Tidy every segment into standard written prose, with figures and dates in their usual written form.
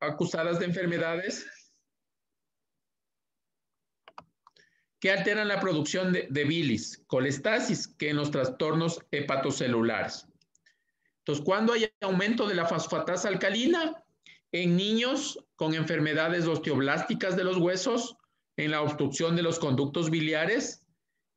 acusadas de enfermedades que alteran la producción de bilis, colestasis, que en los trastornos hepatocelulares. Entonces, ¿cuándo hay aumento de la fosfatasa alcalina? En niños con enfermedades osteoblásticas de los huesos, en la obstrucción de los conductos biliares,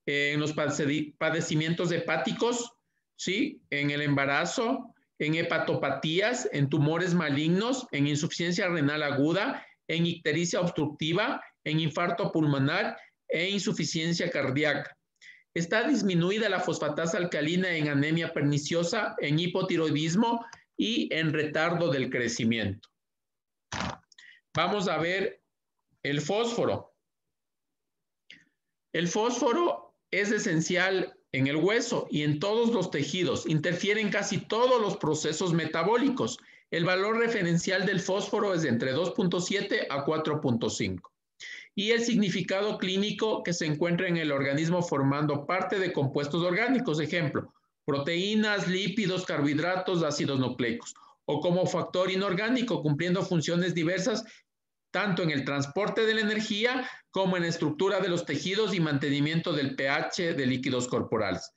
en los padecimientos hepáticos, ¿sí? En el embarazo, en hepatopatías, en tumores malignos, en insuficiencia renal aguda, en ictericia obstructiva, en infarto pulmonar e insuficiencia cardíaca. Está disminuida la fosfatasa alcalina en anemia perniciosa, en hipotiroidismo y en retardo del crecimiento. Vamos a ver el fósforo. El fósforo es esencial en el hueso y en todos los tejidos. Interfiere en casi todos los procesos metabólicos. El valor referencial del fósforo es de entre 2.7 a 4.5. Y el significado clínico que se encuentra en el organismo formando parte de compuestos orgánicos, ejemplo, proteínas, lípidos, carbohidratos, ácidos nucleicos, o como factor inorgánico, cumpliendo funciones diversas tanto en el transporte de la energía como en la estructura de los tejidos y mantenimiento del pH de líquidos corporales.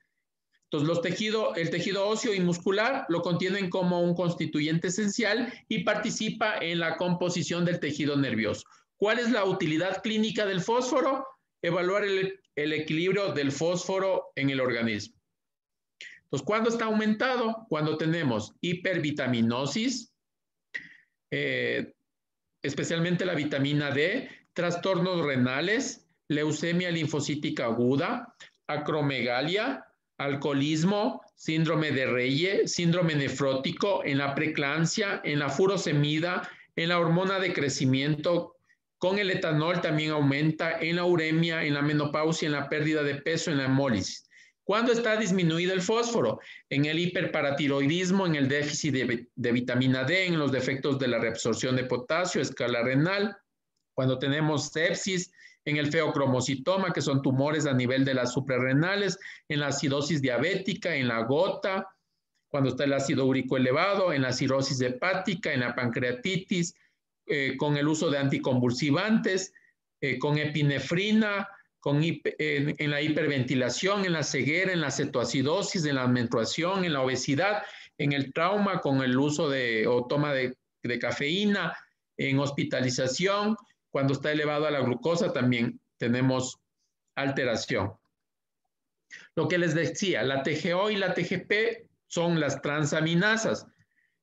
Entonces, el tejido óseo y muscular lo contienen como un constituyente esencial y participa en la composición del tejido nervioso. ¿Cuál es la utilidad clínica del fósforo? Evaluar el equilibrio del fósforo en el organismo. Entonces, ¿cuándo está aumentado? Cuando tenemos hipervitaminosis, especialmente la vitamina D, trastornos renales, leucemia linfocítica aguda, acromegalia, alcoholismo, síndrome de Reye, síndrome nefrótico, en la preeclampsia, en la furosemida, en la hormona de crecimiento. Con el etanol también aumenta, en la uremia, en la menopausia, en la pérdida de peso, en la hemólisis. ¿Cuándo está disminuido el fósforo? En el hiperparatiroidismo, en el déficit de vitamina D, en los defectos de la reabsorción de potasio, escala renal, cuando tenemos sepsis, en el feocromocitoma, que son tumores a nivel de las suprarrenales, en la acidosis diabética, en la gota, cuando está el ácido úrico elevado, en la cirrosis hepática, en la pancreatitis, con el uso de anticonvulsivantes, con epinefrina, en la hiperventilación, en la ceguera, en la cetoacidosis, en la menstruación, en la obesidad, en el trauma, con el uso o toma de cafeína, en hospitalización, cuando está elevado a la glucosa también tenemos alteración. Lo que les decía, la TGO y la TGP son las transaminasas.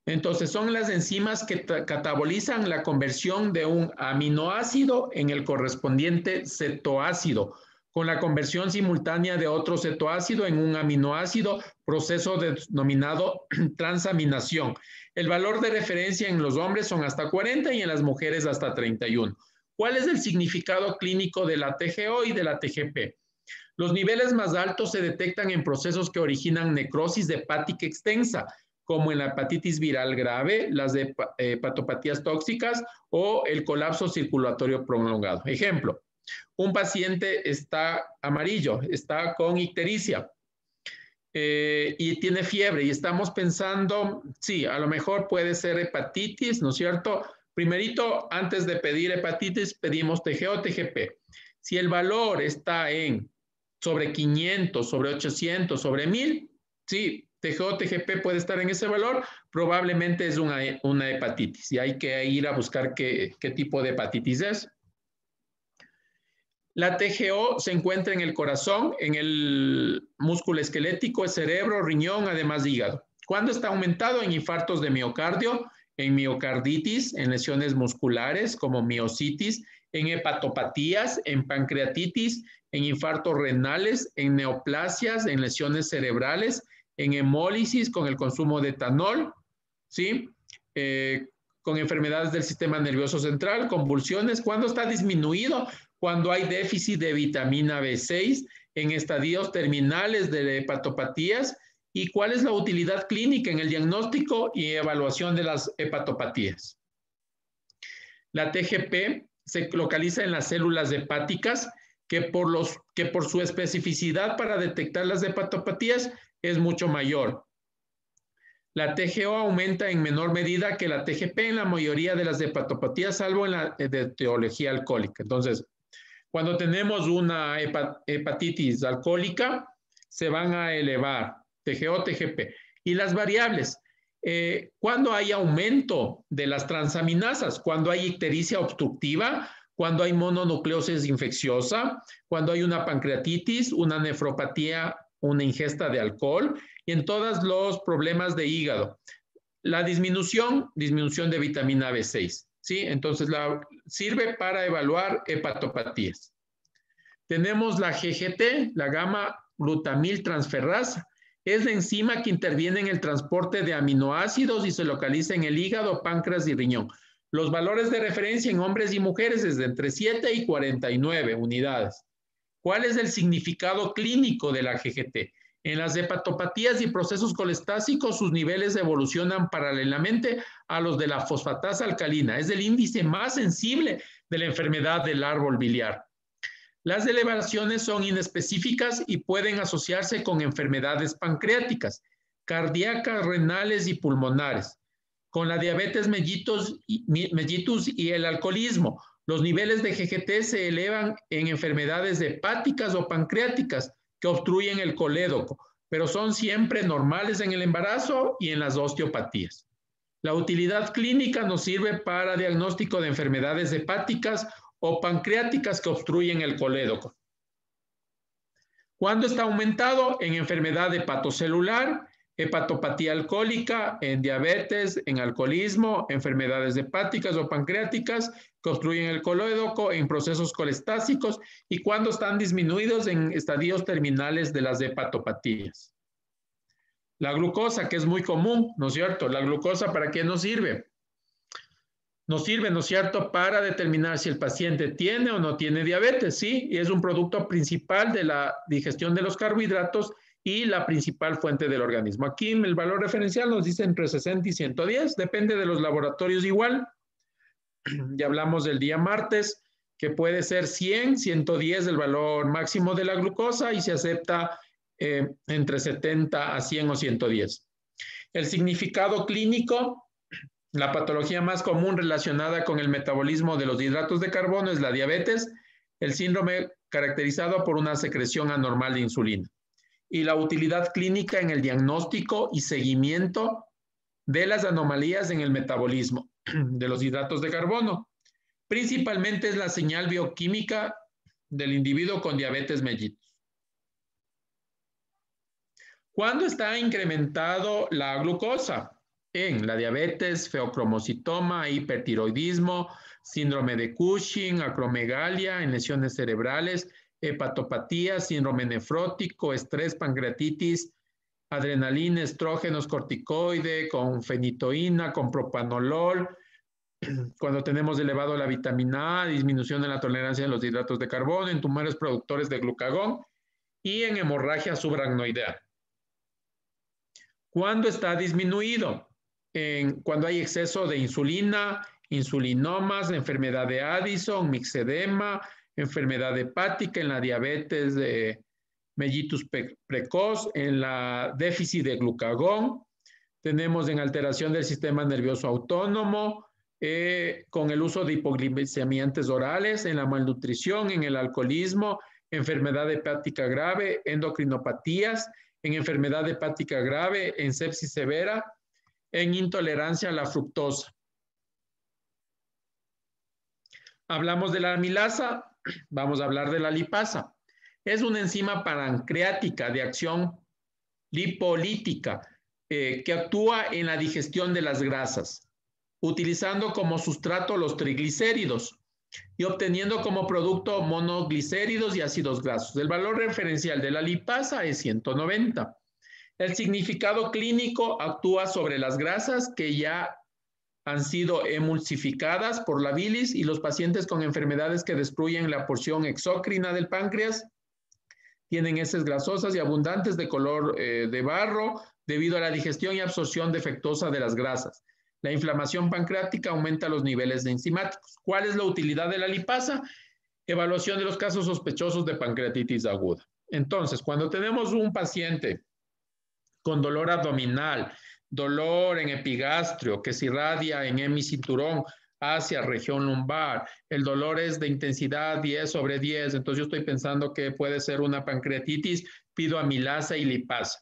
Entonces, son las enzimas que catabolizan la conversión de un aminoácido en el correspondiente cetoácido, con la conversión simultánea de otro cetoácido en un aminoácido, proceso denominado transaminación. El valor de referencia en los hombres son hasta 40 y en las mujeres hasta 31. ¿Cuál es el significado clínico de la TGO y de la TGP? Los niveles más altos se detectan en procesos que originan necrosis hepática extensa, como en la hepatitis viral grave, las hepatopatías tóxicas o el colapso circulatorio prolongado. Ejemplo, un paciente está amarillo, está con ictericia y tiene fiebre y estamos pensando, sí, a lo mejor puede ser hepatitis, ¿no es cierto? Primerito, antes de pedir hepatitis, pedimos TGO, TGP. Si el valor está en sobre 500, sobre 800, sobre 1000, sí, TGO, TGP puede estar en ese valor, probablemente es una hepatitis y hay que ir a buscar qué tipo de hepatitis es. La TGO se encuentra en el corazón, en el músculo esquelético, el cerebro, riñón, además de hígado. ¿Cuándo está aumentado? En infartos de miocardio, en miocarditis, en lesiones musculares como miositis, en hepatopatías, en pancreatitis, en infartos renales, en neoplasias, en lesiones cerebrales, en hemólisis con el consumo de etanol, ¿sí? Con enfermedades del sistema nervioso central, convulsiones. ¿Cuándo está disminuido? Cuando hay déficit de vitamina B6 en estadios terminales de hepatopatías. ¿Y cuál es la utilidad clínica en el diagnóstico y evaluación de las hepatopatías? La TGP se localiza en las células hepáticas que por su especificidad para detectar las hepatopatías es mucho mayor. La TGO aumenta en menor medida que la TGP en la mayoría de las hepatopatías, salvo en la de etiología alcohólica. Entonces, cuando tenemos una hepatitis alcohólica, se van a elevar TGO, TGP. Y las variables, cuando hay aumento de las transaminasas, cuando hay ictericia obstructiva, cuando hay mononucleosis infecciosa, cuando hay una pancreatitis, una nefropatía, una ingesta de alcohol y en todos los problemas de hígado. La disminución de vitamina B6, ¿sí? Entonces sirve para evaluar hepatopatías. Tenemos la GGT, la gamma glutamil transferasa. Es la enzima que interviene en el transporte de aminoácidos y se localiza en el hígado, páncreas y riñón. Los valores de referencia en hombres y mujeres es de entre 7 y 49 unidades. ¿Cuál es el significado clínico de la GGT? En las hepatopatías y procesos colestásicos, sus niveles evolucionan paralelamente a los de la fosfatasa alcalina. Es el índice más sensible de la enfermedad del árbol biliar. Las elevaciones son inespecíficas y pueden asociarse con enfermedades pancreáticas, cardíacas, renales y pulmonares. Con la diabetes mellitus y el alcoholismo, los niveles de GGT se elevan en enfermedades hepáticas o pancreáticas que obstruyen el colédoco, pero son siempre normales en el embarazo y en las osteopatías. La utilidad clínica nos sirve para diagnóstico de enfermedades hepáticas o pancreáticas que obstruyen el colédoco. ¿Cuándo está aumentado? En enfermedad hepatocelular, hepatopatía alcohólica, en diabetes, en alcoholismo, enfermedades hepáticas o pancreáticas que obstruyen el colédoco, en procesos colestásicos y cuando están disminuidos en estadios terminales de las hepatopatías. La glucosa, que es muy común, ¿no es cierto? La glucosa, ¿para qué nos sirve? Nos sirve, ¿no es cierto?, para determinar si el paciente tiene o no tiene diabetes, ¿sí? Y es un producto principal de la digestión de los carbohidratos y la principal fuente del organismo. Aquí el valor referencial nos dice entre 60 y 110, depende de los laboratorios igual. Ya hablamos del día martes, que puede ser 100, 110 el valor máximo de la glucosa y se acepta entre 70 a 100 o 110. El significado clínico, la patología más común relacionada con el metabolismo de los hidratos de carbono es la diabetes, el síndrome caracterizado por una secreción anormal de insulina. Y la utilidad clínica en el diagnóstico y seguimiento de las anomalías en el metabolismo de los hidratos de carbono. Principalmente es la señal bioquímica del individuo con diabetes mellitus. ¿Cuándo está incrementado la glucosa? En la diabetes, feocromocitoma, hipertiroidismo, síndrome de Cushing, acromegalia, en lesiones cerebrales, hepatopatía, síndrome nefrótico, estrés, pancreatitis, adrenalina, estrógenos, corticoide, con fenitoína, con propanolol, cuando tenemos elevado la vitamina A, disminución de la tolerancia de los hidratos de carbono, en tumores productores de glucagón y en hemorragia subaracnoidea. ¿Cuándo está disminuido? Cuando hay exceso de insulina, insulinomas, enfermedad de Addison, mixedema, enfermedad hepática, en la diabetes de mellitus precoz, en la déficit de glucagón, tenemos en alteración del sistema nervioso autónomo, con el uso de hipoglicemiantes orales, en la malnutrición, en el alcoholismo, enfermedad hepática grave, endocrinopatías, en enfermedad hepática grave, en sepsis severa, en intolerancia a la fructosa. Hablamos de la amilasa, vamos a hablar de la lipasa. Es una enzima pancreática de acción lipolítica que actúa en la digestión de las grasas, utilizando como sustrato los triglicéridos y obteniendo como producto monoglicéridos y ácidos grasos. El valor referencial de la lipasa es 190. El significado clínico actúa sobre las grasas que ya han sido emulsificadas por la bilis y los pacientes con enfermedades que destruyen la porción exócrina del páncreas tienen heces grasosas y abundantes de color de barro debido a la digestión y absorción defectuosa de las grasas. La inflamación pancreática aumenta los niveles de enzimáticos. ¿Cuál es la utilidad de la lipasa? Evaluación de los casos sospechosos de pancreatitis aguda. Entonces, cuando tenemos un paciente con dolor abdominal, dolor en epigastrio que se irradia en hemicinturón hacia región lumbar. El dolor es de intensidad 10/10, entonces yo estoy pensando que puede ser una pancreatitis, pido amilasa y lipasa.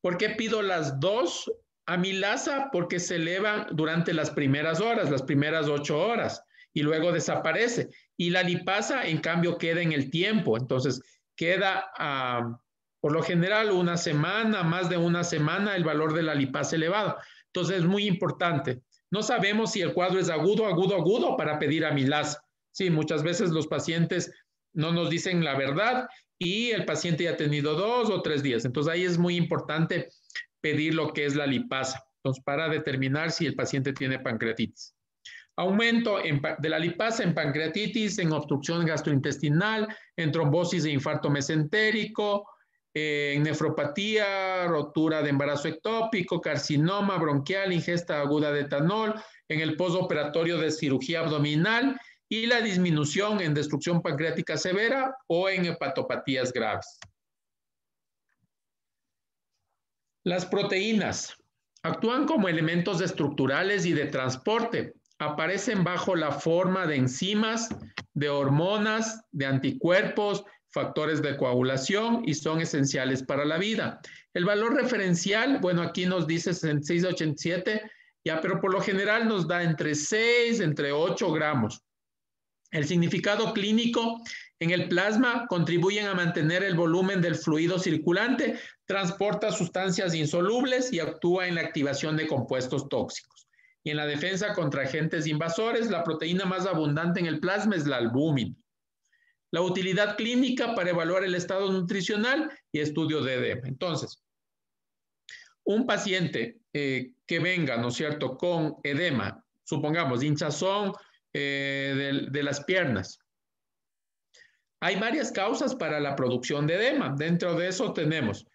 ¿Por qué pido las dos? Amilasa porque se eleva durante las primeras horas, las primeras 8 horas, y luego desaparece. Y la lipasa, en cambio, queda en el tiempo. Entonces, queda por lo general una semana, más de una semana, el valor de la lipasa elevado. Entonces, es muy importante. No sabemos si el cuadro es agudo, agudo, agudo para pedir amilasa. Sí, muchas veces los pacientes no nos dicen la verdad y el paciente ya ha tenido 2 o 3 días. Entonces, ahí es muy importante pedir lo que es la lipasa, entonces, para determinar si el paciente tiene pancreatitis. Aumento de la lipasa en pancreatitis, en obstrucción gastrointestinal, en trombosis e infarto mesentérico, en nefropatía, rotura de embarazo ectópico, carcinoma bronquial, ingesta aguda de etanol, en el postoperatorio de cirugía abdominal y la disminución en destrucción pancreática severa o en hepatopatías graves. Las proteínas actúan como elementos estructurales y de transporte. Aparecen bajo la forma de enzimas, de hormonas, de anticuerpos, factores de coagulación y son esenciales para la vida. El valor referencial, bueno, aquí nos dice 66,87, ya, pero por lo general nos da entre 6, entre 8 gramos. El significado clínico en el plasma contribuyen a mantener el volumen del fluido circulante, transporta sustancias insolubles y actúa en la activación de compuestos tóxicos. Y en la defensa contra agentes invasores, la proteína más abundante en el plasma es la albúmina. La utilidad clínica para evaluar el estado nutricional y estudio de edema. Entonces, un paciente que venga, ¿no es cierto?, con edema, supongamos hinchazón de las piernas. Hay varias causas para la producción de edema. Dentro de eso tenemos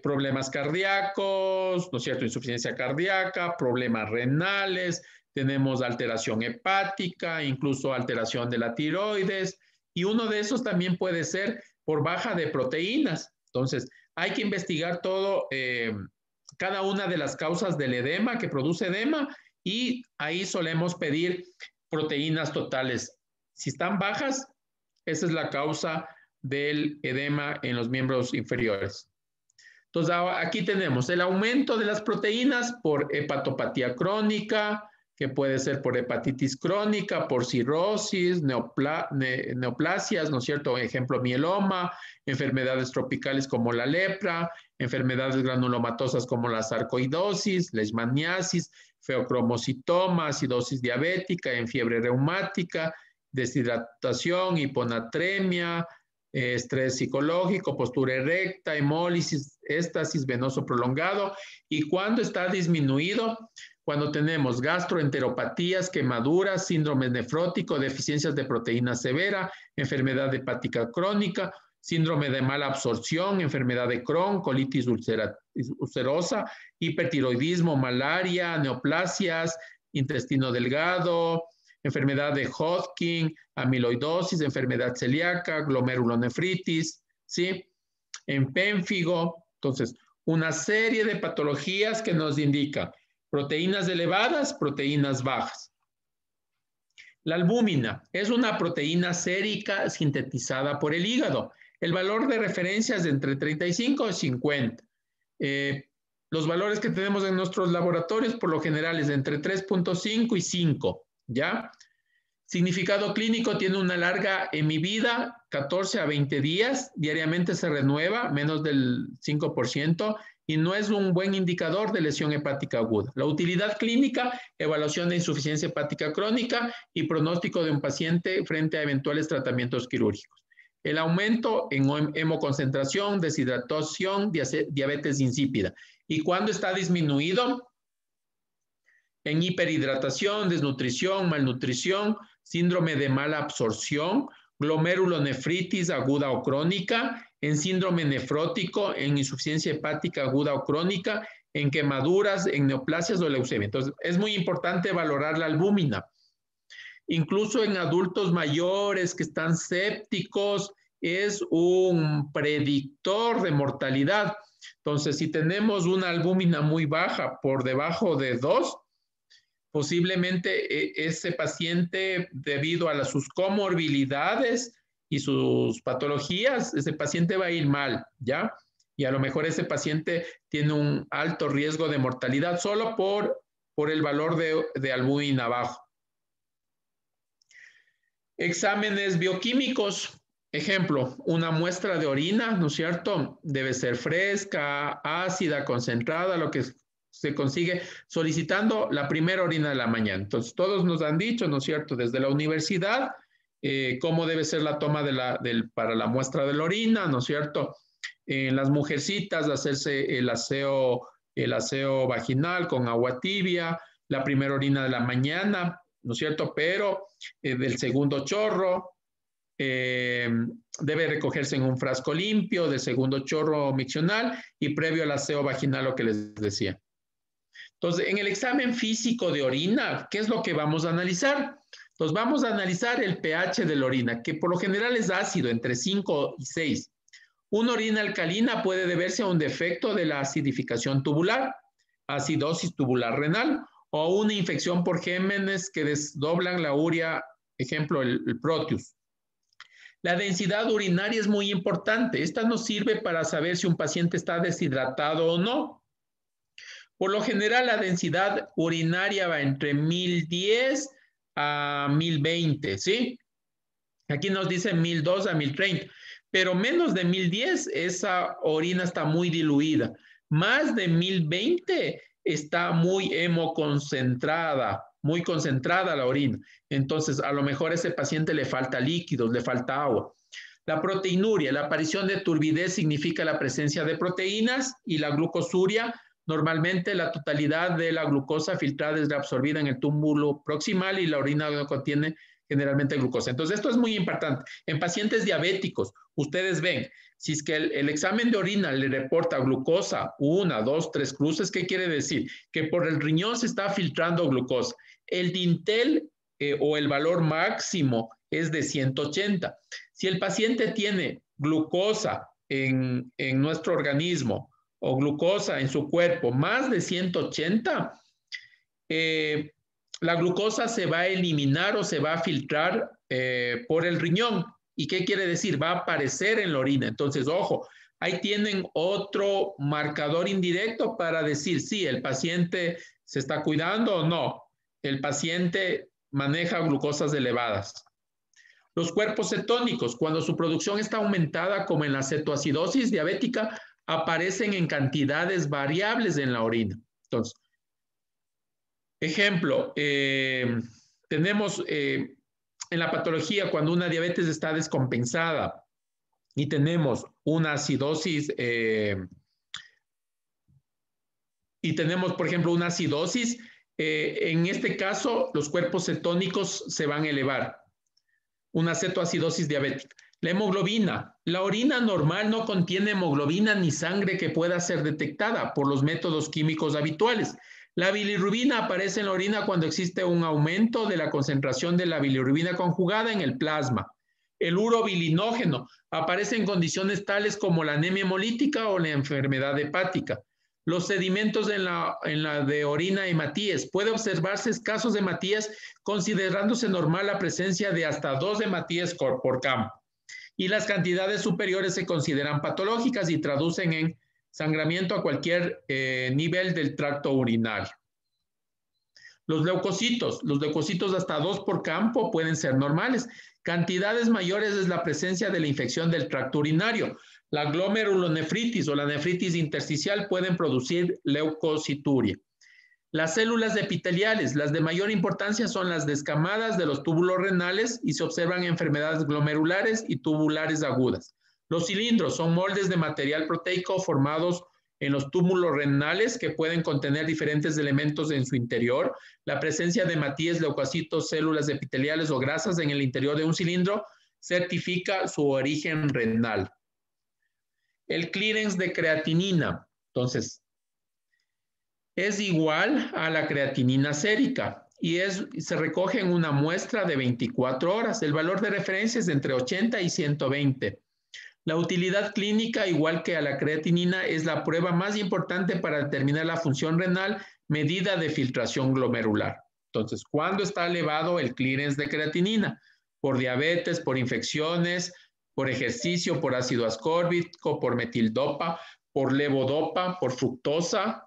problemas cardíacos, ¿no es cierto?, insuficiencia cardíaca, problemas renales, tenemos alteración hepática, incluso alteración de la tiroides, y uno de esos también puede ser por baja de proteínas. Entonces, hay que investigar todo, cada una de las causas del edema que produce edema, y ahí solemos pedir proteínas totales. Si están bajas, esa es la causa del edema en los miembros inferiores. Entonces, aquí tenemos el aumento de las proteínas por hepatopatía crónica, que puede ser por hepatitis crónica, por cirrosis, neoplasias, ¿no es cierto? Ejemplo, mieloma, enfermedades tropicales como la lepra, enfermedades granulomatosas como la sarcoidosis, leishmaniasis, feocromocitoma, acidosis diabética, en fiebre reumática, deshidratación, hiponatremia, estrés psicológico, postura erecta, hemólisis, éstasis venoso prolongado. Y cuando está disminuido, cuando tenemos gastroenteropatías, quemaduras, síndrome nefrótico, deficiencias de proteína severa, enfermedad hepática crónica, síndrome de mala absorción, enfermedad de Crohn, colitis ulcerosa, hipertiroidismo, malaria, neoplasias, intestino delgado, enfermedad de Hodgkin, amiloidosis, enfermedad celíaca, glomerulonefritis, ¿sí? Empénfigo. Entonces, una serie de patologías que nos indican proteínas elevadas, proteínas bajas. La albúmina es una proteína sérica sintetizada por el hígado. El valor de referencia es de entre 35 y 50. Los valores que tenemos en nuestros laboratorios por lo general es de entre 3.5 y 5. ¿Ya? Significado clínico: tiene una larga emivida, 14 a 20 días, diariamente se renueva, menos del 5%, y no es un buen indicador de lesión hepática aguda. La utilidad clínica: evaluación de insuficiencia hepática crónica y pronóstico de un paciente frente a eventuales tratamientos quirúrgicos. El aumento en hemoconcentración, deshidratación, diabetes insípida. ¿Y cuándo está disminuido? En hiperhidratación, desnutrición, malnutrición, síndrome de mala absorción, glomerulonefritis aguda o crónica, en síndrome nefrótico, en insuficiencia hepática aguda o crónica, en quemaduras, en neoplasias o leucemia. Entonces, es muy importante valorar la albúmina. Incluso en adultos mayores que están sépticos, es un predictor de mortalidad. Entonces, si tenemos una albúmina muy baja por debajo de 2, posiblemente ese paciente, debido a sus comorbilidades y sus patologías, ese paciente va a ir mal, ¿ya? Y a lo mejor ese paciente tiene un alto riesgo de mortalidad solo por el valor de albúmina bajo. Exámenes bioquímicos. Ejemplo, una muestra de orina, ¿no es cierto? Debe ser fresca, ácida, concentrada, lo que se consigue solicitando la primera orina de la mañana. Entonces, todos nos han dicho, ¿no es cierto?, desde la universidad, cómo debe ser la toma para la muestra de la orina, ¿no es cierto? En las mujercitas, hacerse el aseo vaginal con agua tibia, la primera orina de la mañana, ¿no es cierto? Pero del segundo chorro, debe recogerse en un frasco limpio, del segundo chorro miccional y previo al aseo vaginal, lo que les decía. Entonces, en el examen físico de orina, ¿qué es lo que vamos a analizar? Entonces, vamos a analizar el pH de la orina, que por lo general es ácido, entre 5 y 6. Una orina alcalina puede deberse a un defecto de la acidificación tubular, acidosis tubular renal, o una infección por gérmenes que desdoblan la urea, ejemplo, el Proteus. La densidad urinaria es muy importante. Esta nos sirve para saber si un paciente está deshidratado o no. Por lo general, la densidad urinaria va entre 1010 a 1020, ¿sí? Aquí nos dice 1002 a 1030, pero menos de 1010, esa orina está muy diluida. Más de 1020 está muy hemoconcentrada, muy concentrada la orina. Entonces, a lo mejor a ese paciente le falta líquidos, le falta agua. La proteinuria, la aparición de turbidez significa la presencia de proteínas, y la glucosuria, normalmente la totalidad de la glucosa filtrada es reabsorbida en el túbulo proximal y la orina no contiene generalmente glucosa. Entonces, esto es muy importante. En pacientes diabéticos, ustedes ven, si es que el examen de orina le reporta glucosa 1, 2, 3 cruces, ¿qué quiere decir? Que por el riñón se está filtrando glucosa. El dintel o el valor máximo es de 180. Si el paciente tiene glucosa en nuestro organismo o glucosa en su cuerpo más de 180, la glucosa se va a eliminar o se va a filtrar por el riñón. ¿Y qué quiere decir? Va a aparecer en la orina. Entonces, ojo, ahí tienen otro marcador indirecto para decir si el paciente se está cuidando o no. El paciente maneja glucosas elevadas. Los cuerpos cetónicos, cuando su producción está aumentada, como en la cetoacidosis diabética, aparecen en cantidades variables en la orina. Entonces, ejemplo, tenemos en la patología, cuando una diabetes está descompensada y tenemos una acidosis, por ejemplo, una acidosis, en este caso, los cuerpos cetónicos se van a elevar. Una cetoacidosis diabética. La hemoglobina. La orina normal no contiene hemoglobina ni sangre que pueda ser detectada por los métodos químicos habituales. La bilirrubina aparece en la orina cuando existe un aumento de la concentración de la bilirrubina conjugada en el plasma. El urobilinógeno aparece en condiciones tales como la anemia hemolítica o la enfermedad hepática. Los sedimentos en la de orina hematíes. Puede observarse casos de hematíes considerándose normal la presencia de hasta 2 hematíes por campo. Y las cantidades superiores se consideran patológicas y traducen en sangramiento a cualquier nivel del tracto urinario. Los leucocitos hasta 2 por campo pueden ser normales. Cantidades mayores es la presencia de la infección del tracto urinario. La glomerulonefritis o la nefritis intersticial pueden producir leucocituria. Las células epiteliales, las de mayor importancia son las descamadas de los túbulos renales y se observan enfermedades glomerulares y tubulares agudas. Los cilindros son moldes de material proteico formados en los túbulos renales que pueden contener diferentes elementos en su interior. La presencia de hematíes, leucocitos, células epiteliales o grasas en el interior de un cilindro certifica su origen renal. El clearance de creatinina, entonces, es igual a la creatinina sérica y se recoge en una muestra de 24 horas. El valor de referencia es de entre 80 y 120. La utilidad clínica, igual que a la creatinina, es la prueba más importante para determinar la función renal medida de filtración glomerular. Entonces, ¿cuándo está elevado el clearance de creatinina? Por diabetes, por infecciones, por ejercicio, por ácido ascórbico, por metildopa, por levodopa, por fructosa,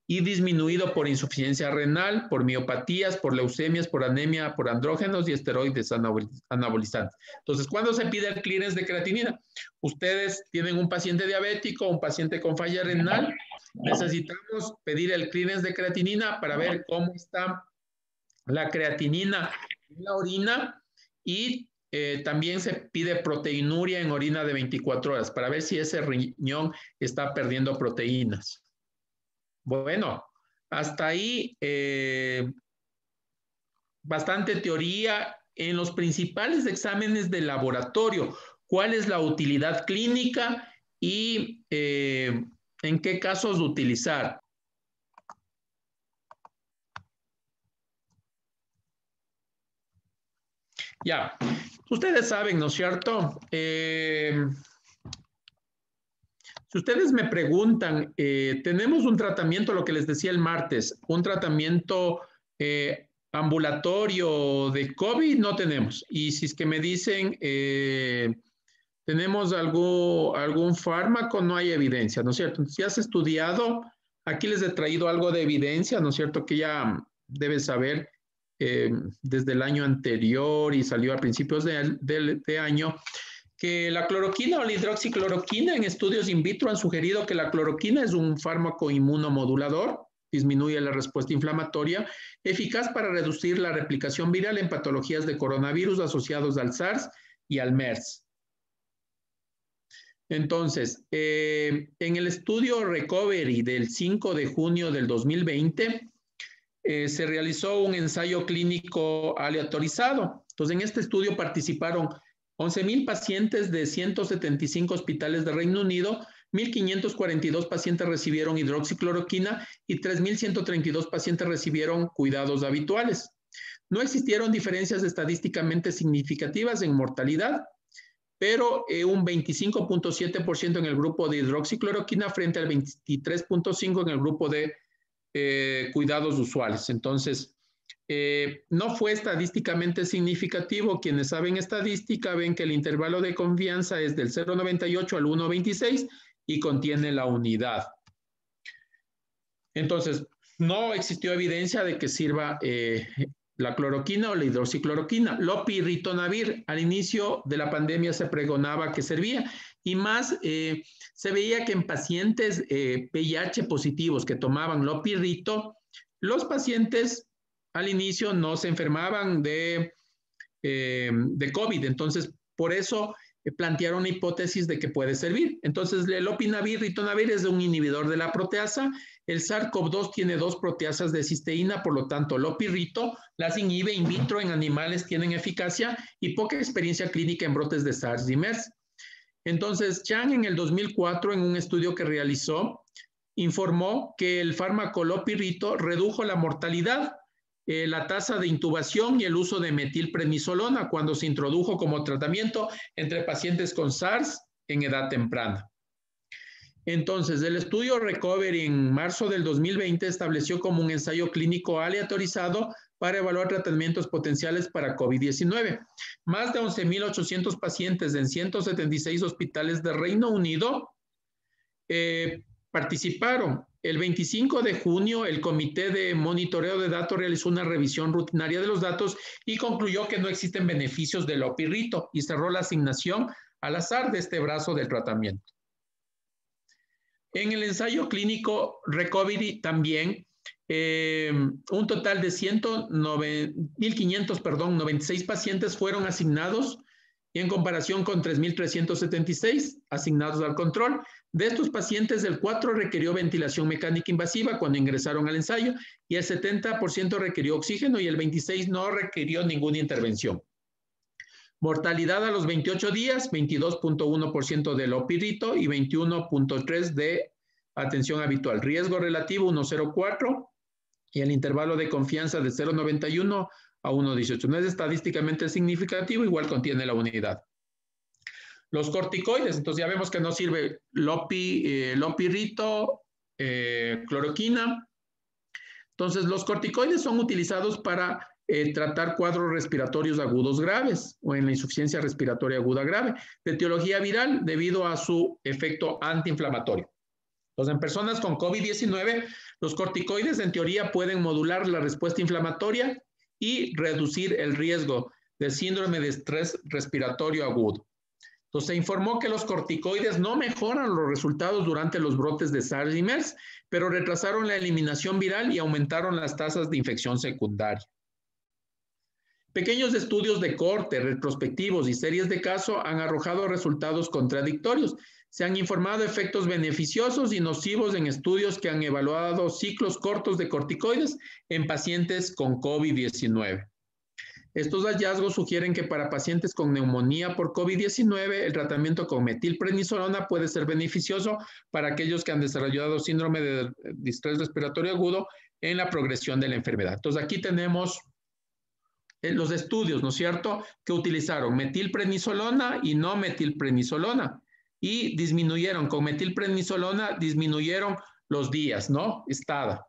y disminuido por insuficiencia renal, por miopatías, por leucemias, por anemia, por andrógenos y esteroides anabolizantes. Entonces, ¿cuándo se pide el clearance de creatinina? Ustedes tienen un paciente diabético, un paciente con falla renal, necesitamos pedir el clearance de creatinina para ver cómo está la creatinina en la orina y también se pide proteinuria en orina de 24 horas para ver si ese riñón está perdiendo proteínas. Bueno, hasta ahí bastante teoría en los principales exámenes de laboratorio. ¿Cuál es la utilidad clínica y en qué casos utilizar? Ya, ustedes saben, ¿no es cierto? Si ustedes me preguntan, tenemos un tratamiento, lo que les decía el martes, un tratamiento ambulatorio de COVID, no tenemos. Y si es que me dicen, tenemos algún fármaco, no hay evidencia, ¿no es cierto? Entonces, ya has estudiado, aquí les he traído algo de evidencia, ¿no es cierto? Que ya debes saber desde el año anterior y salió a principios de año, que la cloroquina o la hidroxicloroquina en estudios in vitro han sugerido que la cloroquina es un fármaco inmunomodulador, disminuye la respuesta inflamatoria, eficaz para reducir la replicación viral en patologías de coronavirus asociados al SARS y al MERS. Entonces, en el estudio Recovery del 5 de junio del 2020, se realizó un ensayo clínico aleatorizado. Entonces, en este estudio participaron 11,000 pacientes de 175 hospitales de Reino Unido, 1,542 pacientes recibieron hidroxicloroquina y 3,132 pacientes recibieron cuidados habituales. No existieron diferencias estadísticamente significativas en mortalidad, pero un 25.7% en el grupo de hidroxicloroquina frente al 23.5% en el grupo de cuidados usuales. Entonces, no fue estadísticamente significativo. Quienes saben estadística ven que el intervalo de confianza es del 0,98 al 1,26 y contiene la unidad. Entonces, no existió evidencia de que sirva la cloroquina o la hidroxicloroquina. Lopirritonavir, al inicio de la pandemia se pregonaba que servía y más se veía que en pacientes VIH positivos que tomaban lopirrito, los pacientes al inicio no se enfermaban de COVID. Entonces, por eso plantearon una hipótesis de que puede servir. Entonces, el lopinavir, ritonavir es un inhibidor de la proteasa. El SARS-CoV-2 tiene 2 proteasas de cisteína, por lo tanto, lopirrito las inhibe in vitro en animales, tienen eficacia y poca experiencia clínica en brotes de SARS y MERS. Entonces, Chang en el 2004, en un estudio que realizó, informó que el fármaco lopirrito redujo la mortalidad, la tasa de intubación y el uso de metilprednisolona cuando se introdujo como tratamiento entre pacientes con SARS en edad temprana. Entonces, el estudio Recovery en marzo del 2020 estableció como un ensayo clínico aleatorizado para evaluar tratamientos potenciales para COVID-19. Más de 11,800 pacientes en 176 hospitales de Reino Unido participaron. El 25 de junio, el Comité de Monitoreo de Datos realizó una revisión rutinaria de los datos y concluyó que no existen beneficios del lopirrito y cerró la asignación al azar de este brazo del tratamiento. En el ensayo clínico Recovery también, un total de 1,596 pacientes fueron asignados y en comparación con 3,376 asignados al control. De estos pacientes, el 4 requirió ventilación mecánica invasiva cuando ingresaron al ensayo y el 70% requirió oxígeno y el 26% no requirió ninguna intervención. Mortalidad a los 28 días, 22.1% de lopirrito y 21.3% de atención habitual. Riesgo relativo 1,04 y el intervalo de confianza de 0,91 a 1,18. No es estadísticamente significativo, igual contiene la unidad. Los corticoides, entonces ya vemos que no sirve lopirrito, cloroquina. Entonces, los corticoides son utilizados para tratar cuadros respiratorios agudos graves o en la insuficiencia respiratoria aguda grave, de etiología viral debido a su efecto antiinflamatorio. Entonces, en personas con COVID-19, los corticoides en teoría pueden modular la respuesta inflamatoria y reducir el riesgo de síndrome de estrés respiratorio agudo. Entonces, se informó que los corticoides no mejoran los resultados durante los brotes de SARS y MERS, pero retrasaron la eliminación viral y aumentaron las tasas de infección secundaria. Pequeños estudios de corte, retrospectivos y series de casos han arrojado resultados contradictorios. Se han informado efectos beneficiosos y nocivos en estudios que han evaluado ciclos cortos de corticoides en pacientes con COVID-19. Estos hallazgos sugieren que para pacientes con neumonía por COVID-19, el tratamiento con metilprednisolona puede ser beneficioso para aquellos que han desarrollado síndrome de estrés respiratorio agudo en la progresión de la enfermedad. Entonces, aquí tenemos los estudios, ¿no es cierto?, que utilizaron metilprednisolona y no metilprednisolona y disminuyeron, con metilprednisolona disminuyeron los días, ¿no?, estada.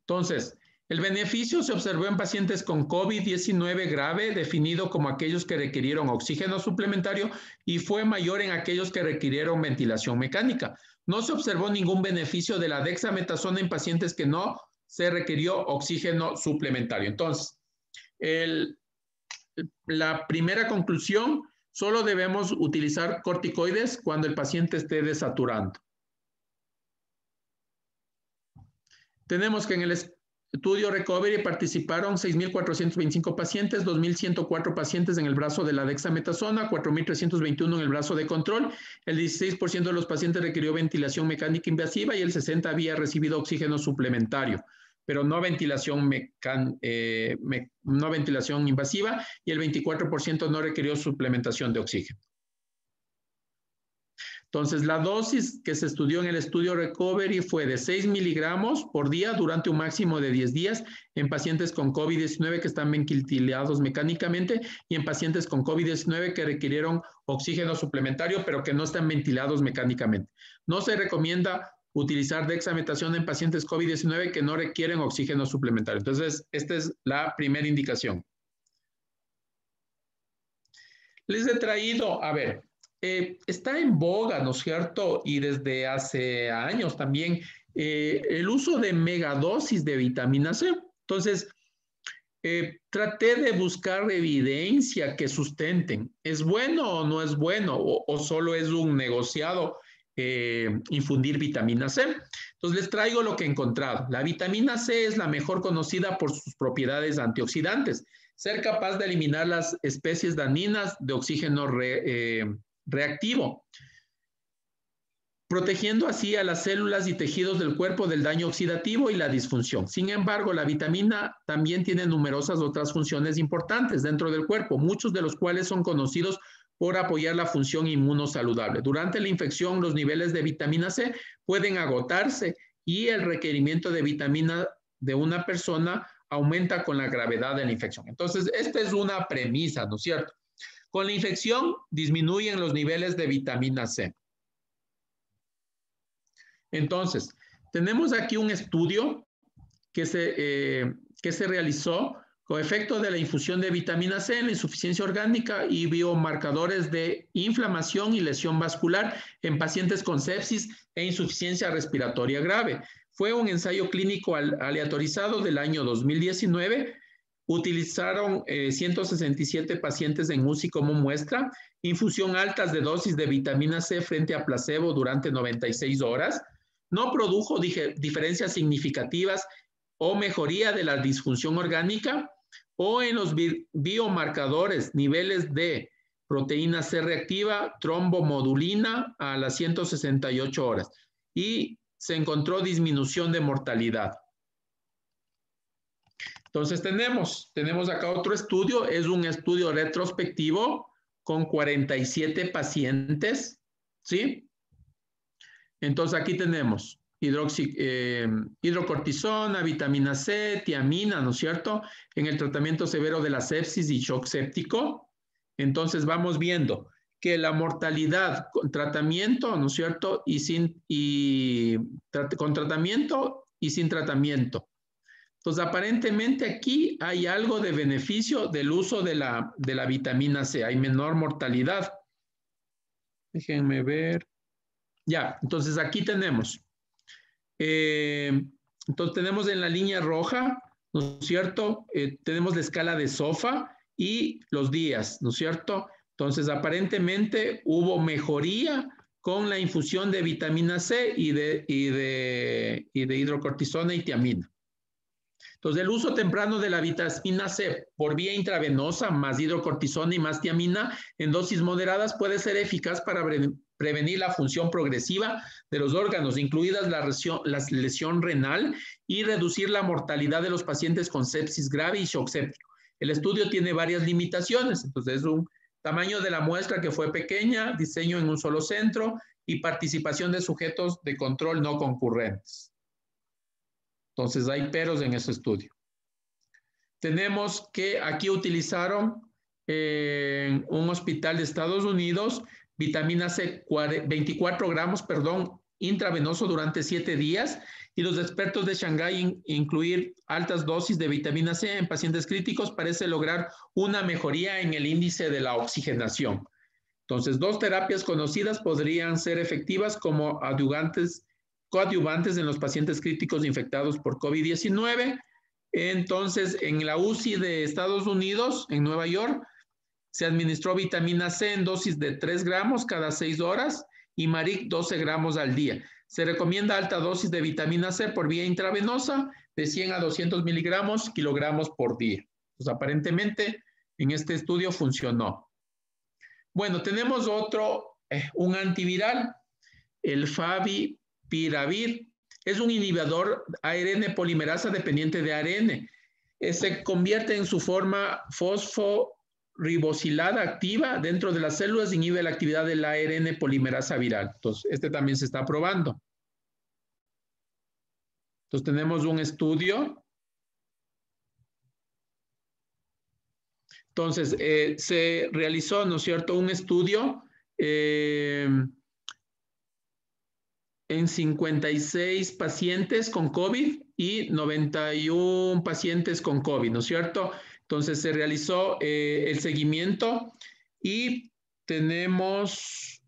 Entonces, el beneficio se observó en pacientes con COVID-19 grave, definido como aquellos que requirieron oxígeno suplementario, y fue mayor en aquellos que requirieron ventilación mecánica. No se observó ningún beneficio de la dexametasona en pacientes que no se requirió oxígeno suplementario. Entonces, la primera conclusión, solo debemos utilizar corticoides cuando el paciente esté desaturando. Tenemos que en el estudio Recovery participaron 6.425 pacientes, 2.104 pacientes en el brazo de la dexametasona, 4.321 en el brazo de control. El 16% de los pacientes requirió ventilación mecánica invasiva y el 60% había recibido oxígeno suplementario, pero no ventilación invasiva, y el 24% no requirió suplementación de oxígeno. Entonces, la dosis que se estudió en el estudio Recovery fue de 6 miligramos por día durante un máximo de 10 días en pacientes con COVID-19 que están ventilados mecánicamente y en pacientes con COVID-19 que requirieron oxígeno suplementario pero que no están ventilados mecánicamente. No se recomienda utilizar dexametasona en pacientes COVID-19 que no requieren oxígeno suplementario. Entonces, esta es la primera indicación. Les he traído, a ver, está en boga, ¿no es cierto? Y desde hace años también el uso de megadosis de vitamina C. Entonces, traté de buscar evidencia que sustenten. ¿Es bueno o no es bueno? ¿O solo es un negociado infundir vitamina C? Entonces, les traigo lo que he encontrado. La vitamina C es la mejor conocida por sus propiedades antioxidantes. Ser capaz de eliminar las especies dañinas de oxígeno reactivo, protegiendo así a las células y tejidos del cuerpo del daño oxidativo y la disfunción. Sin embargo, la vitamina también tiene numerosas otras funciones importantes dentro del cuerpo, muchos de los cuales son conocidos por apoyar la función inmunosaludable. Durante la infección, los niveles de vitamina C pueden agotarse y el requerimiento de vitamina de una persona aumenta con la gravedad de la infección. Entonces, esta es una premisa, ¿no es cierto? Con la infección disminuyen los niveles de vitamina C. Entonces, tenemos aquí un estudio que se realizó con efecto de la infusión de vitamina C en la insuficiencia orgánica y biomarcadores de inflamación y lesión vascular en pacientes con sepsis e insuficiencia respiratoria grave. Fue un ensayo clínico aleatorizado del año 2019. Utilizaron 167 pacientes en UCI como muestra, infusión altas de dosis de vitamina C frente a placebo durante 96 horas. No produjo diferencias significativas o mejoría de la disfunción orgánica o en los biomarcadores, niveles de proteína C reactiva, trombomodulina a las 168 horas. Y se encontró disminución de mortalidad. Entonces tenemos acá otro estudio, es un estudio retrospectivo con 47 pacientes, ¿sí? Entonces aquí tenemos hidrocortisona, vitamina C, tiamina, ¿no es cierto? En el tratamiento severo de la sepsis y shock séptico. Entonces vamos viendo que la mortalidad con tratamiento, ¿no es cierto? Con tratamiento y sin tratamiento. Entonces, aparentemente aquí hay algo de beneficio del uso de la vitamina C. Hay menor mortalidad. Déjenme ver. Ya, entonces aquí tenemos. Entonces tenemos en la línea roja, ¿no es cierto? Tenemos la escala de SOFA y los días, ¿no es cierto? Entonces, aparentemente hubo mejoría con la infusión de vitamina C y de hidrocortisona y tiamina. Entonces, el uso temprano de la vitamina C por vía intravenosa, más hidrocortisona y más tiamina en dosis moderadas puede ser eficaz para prevenir la función progresiva de los órganos, incluidas la lesión renal, y reducir la mortalidad de los pacientes con sepsis grave y shock séptico. El estudio tiene varias limitaciones, entonces es un tamaño de la muestra que fue pequeña, diseño en un solo centro y participación de sujetos de control no concurrentes. Entonces hay peros en ese estudio. Tenemos que aquí utilizaron en un hospital de Estados Unidos vitamina C 24 gramos, intravenoso durante 7 días, y los expertos de Shanghái incluir altas dosis de vitamina C en pacientes críticos parece lograr una mejoría en el índice de la oxigenación. Entonces, 2 terapias conocidas podrían ser efectivas como coadyuvantes en los pacientes críticos infectados por COVID-19. Entonces, en la UCI de Estados Unidos, en Nueva York, se administró vitamina C en dosis de 3 gramos cada 6 horas y Maric 12 gramos al día. Se recomienda alta dosis de vitamina C por vía intravenosa de 100 a 200 miligramos kilogramos por día. Pues aparentemente en este estudio funcionó. Bueno, tenemos otro, un antiviral, el favipiravir. Es un inhibidor ARN polimerasa dependiente de ARN. Se convierte en su forma fosforibosilada activa dentro de las células e inhibe la actividad del ARN polimerasa viral. Entonces, este también se está probando. Entonces, tenemos un estudio. Entonces, se realizó, ¿no es cierto?, un estudio en 56 pacientes con COVID y 91 pacientes con COVID, ¿no es cierto? Entonces se realizó el seguimiento y tenemos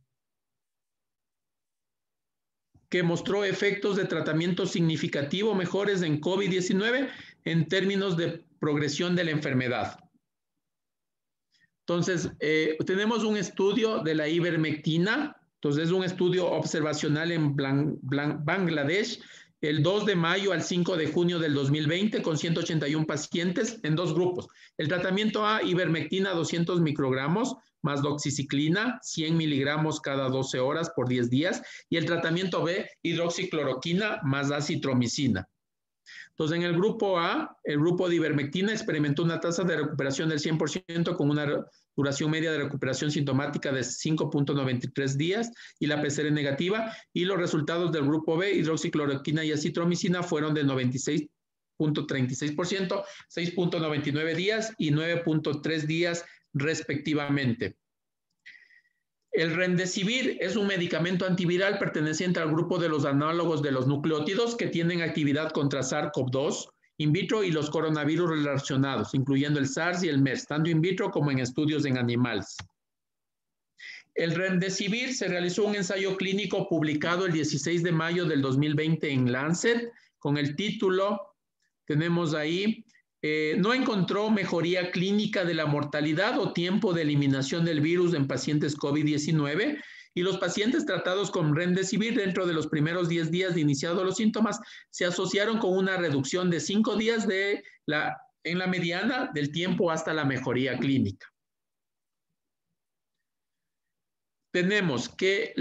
que mostró efectos de tratamiento significativo mejores en COVID-19 en términos de progresión de la enfermedad. Entonces, tenemos un estudio de la ivermectina. Entonces, es un estudio observacional en Bangladesh, el 2 de mayo al 5 de junio del 2020, con 181 pacientes en 2 grupos. El tratamiento A, ivermectina 200 microgramos, más doxiciclina, 100 miligramos cada 12 horas por 10 días. Y el tratamiento B, hidroxicloroquina más acitromicina. Entonces, en el grupo A, el grupo de ivermectina experimentó una tasa de recuperación del 100% con una duración media de recuperación sintomática de 5.93 días y la PCR negativa, y los resultados del grupo B, hidroxicloroquina y acitromicina, fueron de 96.36%, 6.99 días y 9.3 días respectivamente. El remdesivir es un medicamento antiviral perteneciente al grupo de los análogos de los nucleótidos que tienen actividad contra SARS-CoV-2 in vitro y los coronavirus relacionados, incluyendo el SARS y el MERS, tanto in vitro como en estudios en animales. El remdesivir se realizó un ensayo clínico publicado el 16 de mayo del 2020 en Lancet con el título, tenemos ahí, no encontró mejoría clínica de la mortalidad o tiempo de eliminación del virus en pacientes COVID-19, y los pacientes tratados con remdesivir dentro de los primeros 10 días de iniciados los síntomas se asociaron con una reducción de 5 días en la mediana del tiempo hasta la mejoría clínica. Tenemos que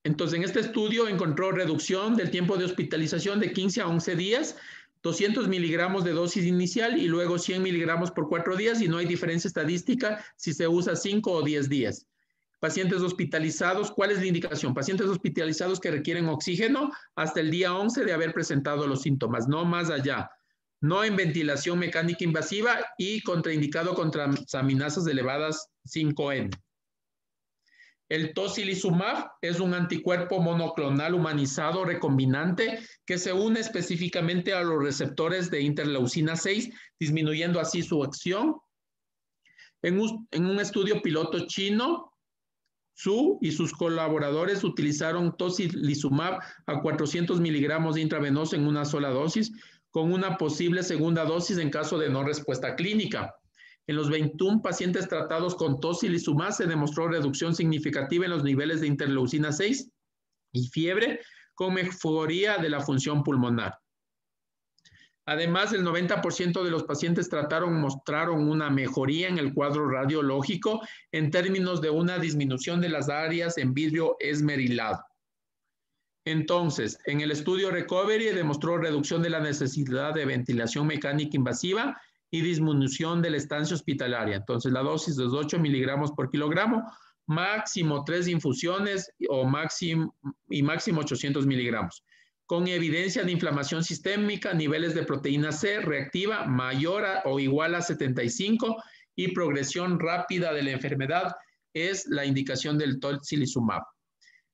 entonces en este estudio encontró reducción del tiempo de hospitalización de 15 a 11 días, 200 miligramos de dosis inicial y luego 100 miligramos por 4 días, y no hay diferencia estadística si se usa 5 o 10 días. Pacientes hospitalizados, ¿cuál es la indicación? Pacientes hospitalizados que requieren oxígeno hasta el día 11 de haber presentado los síntomas, no más allá. no en ventilación mecánica invasiva y contraindicado contra transaminasas elevadas 5N. El tocilizumab es un anticuerpo monoclonal humanizado recombinante que se une específicamente a los receptores de interleucina 6, disminuyendo así su acción. En un estudio piloto chino, Su y sus colaboradores utilizaron tocilizumab a 400 miligramos de intravenoso en una sola dosis, con una posible segunda dosis en caso de no respuesta clínica. En los 21 pacientes tratados con tocilizumab se demostró reducción significativa en los niveles de interleucina 6 y fiebre con mejoría de la función pulmonar. Además, el 90% de los pacientes tratados mostraron una mejoría en el cuadro radiológico en términos de una disminución de las áreas en vidrio esmerilado. Entonces, en el estudio Recovery demostró reducción de la necesidad de ventilación mecánica invasiva y disminución de la estancia hospitalaria. Entonces, la dosis es 8 miligramos por kilogramo, máximo 3 infusiones o máximo 800 miligramos. Con evidencia de inflamación sistémica, niveles de proteína C reactiva mayor o igual a 75 y progresión rápida de la enfermedad es la indicación del tocilizumab.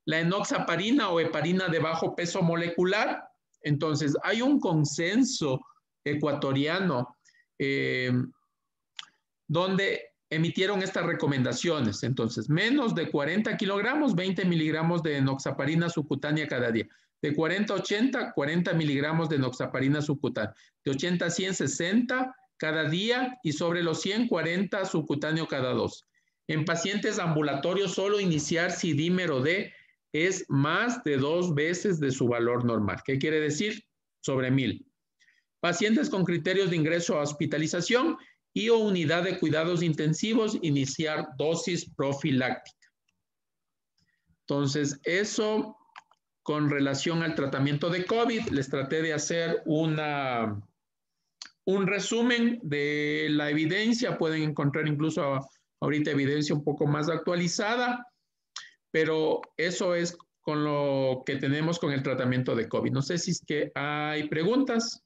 La enoxaparina o heparina de bajo peso molecular, entonces hay un consenso ecuatoriano donde emitieron estas recomendaciones. Entonces, menos de 40 kilogramos, 20 miligramos de enoxaparina subcutánea cada día. De 40 a 80, 40 miligramos de enoxaparina subcutánea. De 80 a 100, 60 cada día y sobre los 100, 40 subcutáneo cada 2. En pacientes ambulatorios, solo iniciar si dímero D es más de 2 veces de su valor normal. ¿Qué quiere decir? Sobre 1000. Pacientes con criterios de ingreso a hospitalización y o unidad de cuidados intensivos, iniciar dosis profiláctica. Entonces, eso con relación al tratamiento de COVID, les traté de hacer un resumen de la evidencia. Pueden encontrar incluso ahorita evidencia un poco más actualizada, pero eso es con lo que tenemos con el tratamiento de COVID. No sé si es que hay preguntas.